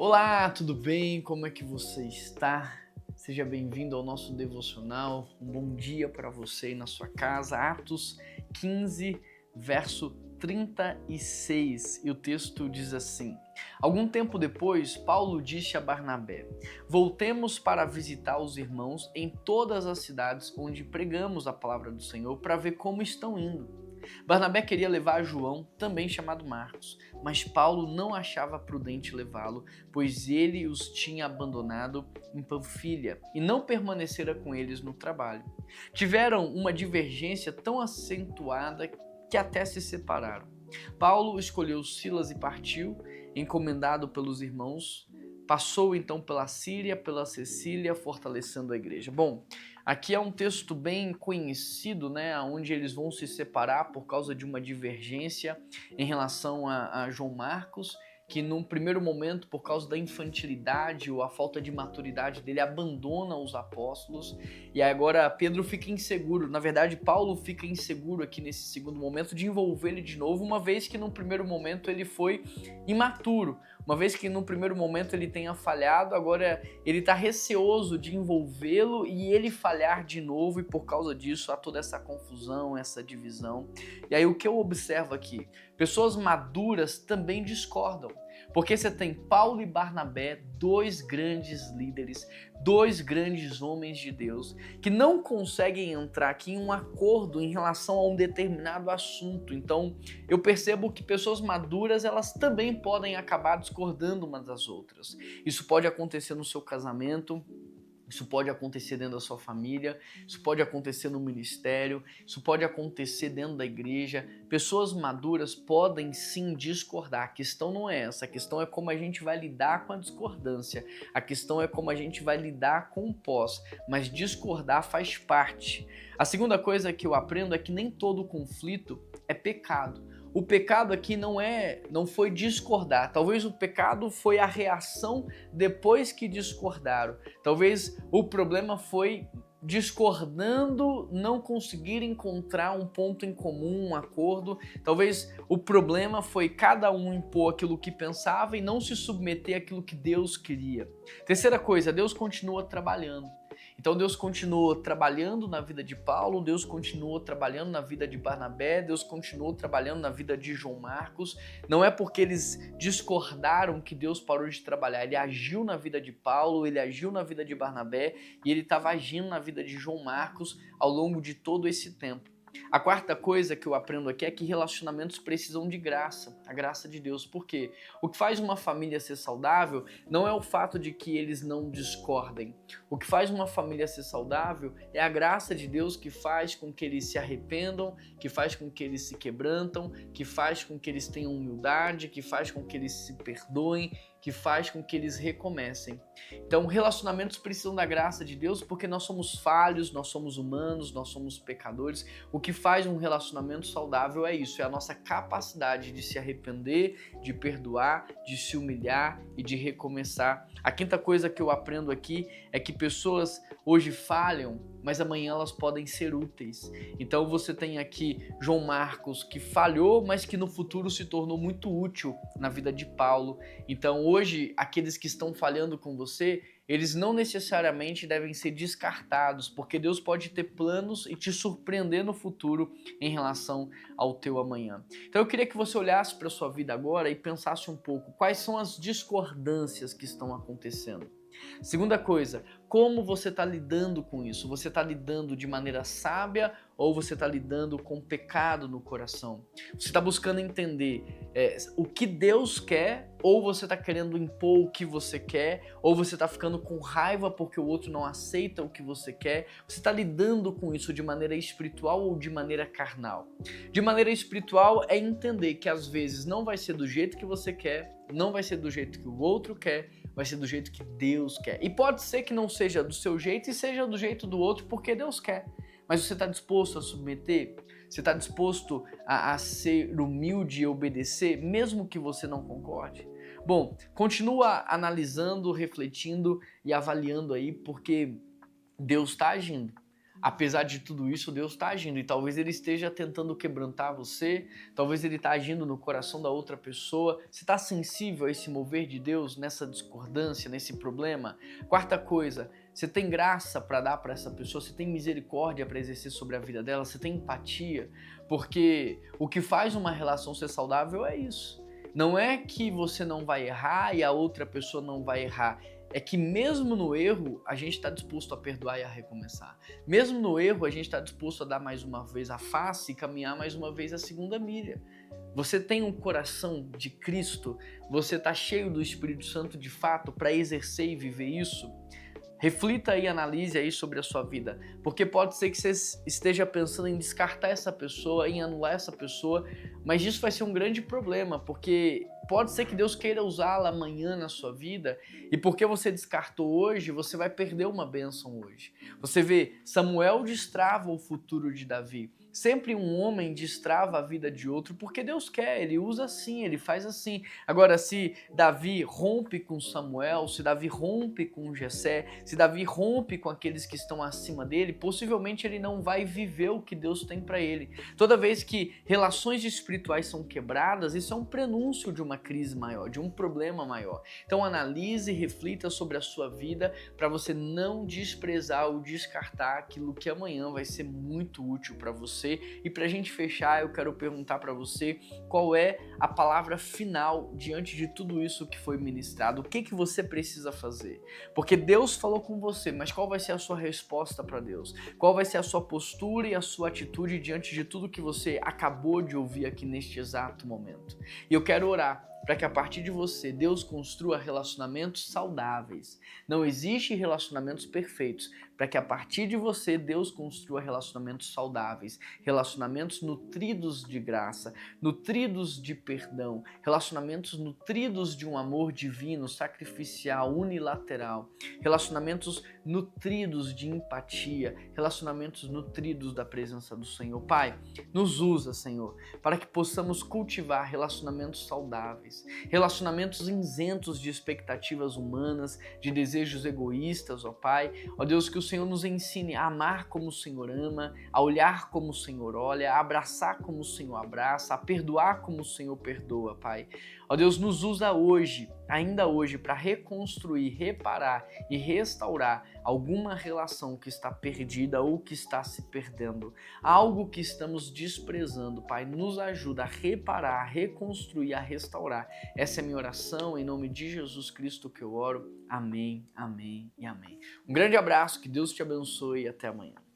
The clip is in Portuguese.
Olá, tudo bem? Como é que você está? Seja bem-vindo ao nosso devocional. Um bom dia para você aí na sua casa. Atos 15, verso 36. E o texto diz assim: Algum tempo depois, Paulo disse a Barnabé: Voltemos para visitar os irmãos em todas as cidades onde pregamos a palavra do Senhor para ver como estão indo. Barnabé queria levar João, também chamado Marcos, mas Paulo não achava prudente levá-lo, pois ele os tinha abandonado em Panfilha e não permanecera com eles no trabalho. Tiveram uma divergência tão acentuada que até se separaram. Paulo escolheu Silas e partiu, encomendado pelos irmãos. Passou então pela Síria, pela Cecília, fortalecendo a igreja. Bom, aqui é um texto bem conhecido, né, onde eles vão se separar por causa de uma divergência em relação a João Marcos, que num primeiro momento, por causa da infantilidade ou a falta de maturidade dele, abandona os apóstolos, e agora Pedro fica inseguro. Na verdade, Paulo fica inseguro aqui nesse segundo momento de envolver ele de novo, uma vez que no primeiro momento ele foi imaturo, uma vez que no primeiro momento ele tenha falhado, agora ele está receoso de envolvê-lo e ele falhar de novo, e por causa disso há toda essa confusão, essa divisão. E aí o que eu observo aqui? Pessoas maduras também discordam, porque você tem Paulo e Barnabé, dois grandes líderes, dois grandes homens de Deus, que não conseguem entrar aqui em um acordo em relação a um determinado assunto. Então, eu percebo que pessoas maduras, elas também podem acabar discordando umas das outras. Isso pode acontecer no seu casamento, isso pode acontecer dentro da sua família, isso pode acontecer no ministério, isso pode acontecer dentro da igreja. Pessoas maduras podem sim discordar. A questão não é essa, a questão é como a gente vai lidar com a discordância, a questão é como a gente vai lidar com o pós, mas discordar faz parte. A segunda coisa que eu aprendo é que nem todo conflito é pecado. O pecado aqui não foi discordar. Talvez o pecado foi a reação depois que discordaram. Talvez o problema foi discordando, não conseguir encontrar um ponto em comum, um acordo. Talvez o problema foi cada um impor aquilo que pensava e não se submeter àquilo que Deus queria. Terceira coisa, Deus continua trabalhando. Então Deus continuou trabalhando na vida de Paulo, Deus continuou trabalhando na vida de Barnabé, Deus continuou trabalhando na vida de João Marcos. Não é porque eles discordaram que Deus parou de trabalhar. Ele agiu na vida de Paulo, ele agiu na vida de Barnabé e ele estava agindo na vida de João Marcos ao longo de todo esse tempo. A quarta coisa que eu aprendo aqui é que relacionamentos precisam de graça, a graça de Deus. Por quê? O que faz uma família ser saudável não é o fato de que eles não discordem. O que faz uma família ser saudável é a graça de Deus, que faz com que eles se arrependam, que faz com que eles se quebrantam, que faz com que eles tenham humildade, que faz com que eles se perdoem, que faz com que eles recomecem. Então, relacionamentos precisam da graça de Deus porque nós somos falhos, nós somos humanos, nós somos pecadores. O que faz um relacionamento saudável é isso, é a nossa capacidade de se arrepender, de perdoar, de se humilhar e de recomeçar. A quinta coisa que eu aprendo aqui é que pessoas hoje falham, mas amanhã elas podem ser úteis. Então você tem aqui João Marcos, que falhou, mas que no futuro se tornou muito útil na vida de Paulo. Então hoje, aqueles que estão falhando com você, eles não necessariamente devem ser descartados, porque Deus pode ter planos e te surpreender no futuro em relação ao teu amanhã. Então eu queria que você olhasse para a sua vida agora e pensasse um pouco quais são as discordâncias que estão acontecendo. Segunda coisa, como você está lidando com isso? Você está lidando de maneira sábia ou você está lidando com pecado no coração? Você está buscando entender o que Deus quer, ou você está querendo impor o que você quer, ou você está ficando com raiva porque o outro não aceita o que você quer? Você está lidando com isso de maneira espiritual ou de maneira carnal? De maneira espiritual é entender que às vezes não vai ser do jeito que você quer, não vai ser do jeito que o outro quer, vai ser do jeito que Deus quer. E pode ser que não seja do seu jeito e seja do jeito do outro porque Deus quer. Mas você está disposto a submeter? Você está disposto a ser humilde e obedecer, mesmo que você não concorde? Bom, continua analisando, refletindo e avaliando aí, porque Deus está agindo. apesar de tudo isso, Deus está agindo e talvez Ele esteja tentando quebrantar você, talvez Ele está agindo no coração da outra pessoa. Você está sensível a esse mover de Deus nessa discordância, nesse problema? Quarta coisa, você tem graça para dar para essa pessoa, você tem misericórdia para exercer sobre a vida dela, você tem empatia, porque o que faz uma relação ser saudável é isso. Não é que você não vai errar e a outra pessoa não vai errar. É que mesmo no erro, a gente está disposto a perdoar e a recomeçar. Mesmo no erro, a gente está disposto a dar mais uma vez a face e caminhar mais uma vez a segunda milha. Você tem um coração de Cristo? Você está cheio do Espírito Santo de fato para exercer e viver isso? Reflita e analise aí sobre a sua vida, porque pode ser que você esteja pensando em descartar essa pessoa, em anular essa pessoa, mas isso vai ser um grande problema, porque pode ser que Deus queira usá-la amanhã na sua vida, e porque você descartou hoje, você vai perder uma bênção hoje. Você vê, Samuel destrava o futuro de Davi. Sempre um homem destrava a vida de outro porque Deus quer, ele usa assim, ele faz assim. Agora, se Davi rompe com Samuel, se Davi rompe com Jessé, se Davi rompe com aqueles que estão acima dele, possivelmente ele não vai viver o que Deus tem para ele. Toda vez que relações espirituais são quebradas, isso é um prenúncio de uma crise maior, de um problema maior. Então analise e reflita sobre a sua vida para você não desprezar ou descartar aquilo que amanhã vai ser muito útil para você. E para a gente fechar, eu quero perguntar para você qual é a palavra final diante de tudo isso que foi ministrado. O que você precisa fazer? Porque Deus falou com você, mas qual vai ser a sua resposta para Deus? Qual vai ser a sua postura e a sua atitude diante de tudo que você acabou de ouvir aqui neste exato momento? E eu quero orar para que a partir de você, Deus construa relacionamentos saudáveis. Não existe relacionamentos perfeitos. Para que a partir de você, Deus construa relacionamentos saudáveis, relacionamentos nutridos de graça, nutridos de perdão, relacionamentos nutridos de um amor divino, sacrificial, unilateral, relacionamentos nutridos de empatia, relacionamentos nutridos da presença do Senhor. Pai, nos usa, Senhor, para que possamos cultivar relacionamentos saudáveis, relacionamentos isentos de expectativas humanas, de desejos egoístas, ó Pai. Ó Deus, que o Senhor nos ensine a amar como o Senhor ama, a olhar como o Senhor olha, a abraçar como o Senhor abraça, a perdoar como o Senhor perdoa, Pai. Ó Deus, nos usa hoje, ainda hoje, para reconstruir, reparar e restaurar alguma relação que está perdida ou que está se perdendo. Algo que estamos desprezando, Pai, nos ajuda a reparar, a reconstruir, a restaurar. Essa é a minha oração, em nome de Jesus Cristo que eu oro. Amém, amém e amém. Um grande abraço, que Deus te abençoe e até amanhã.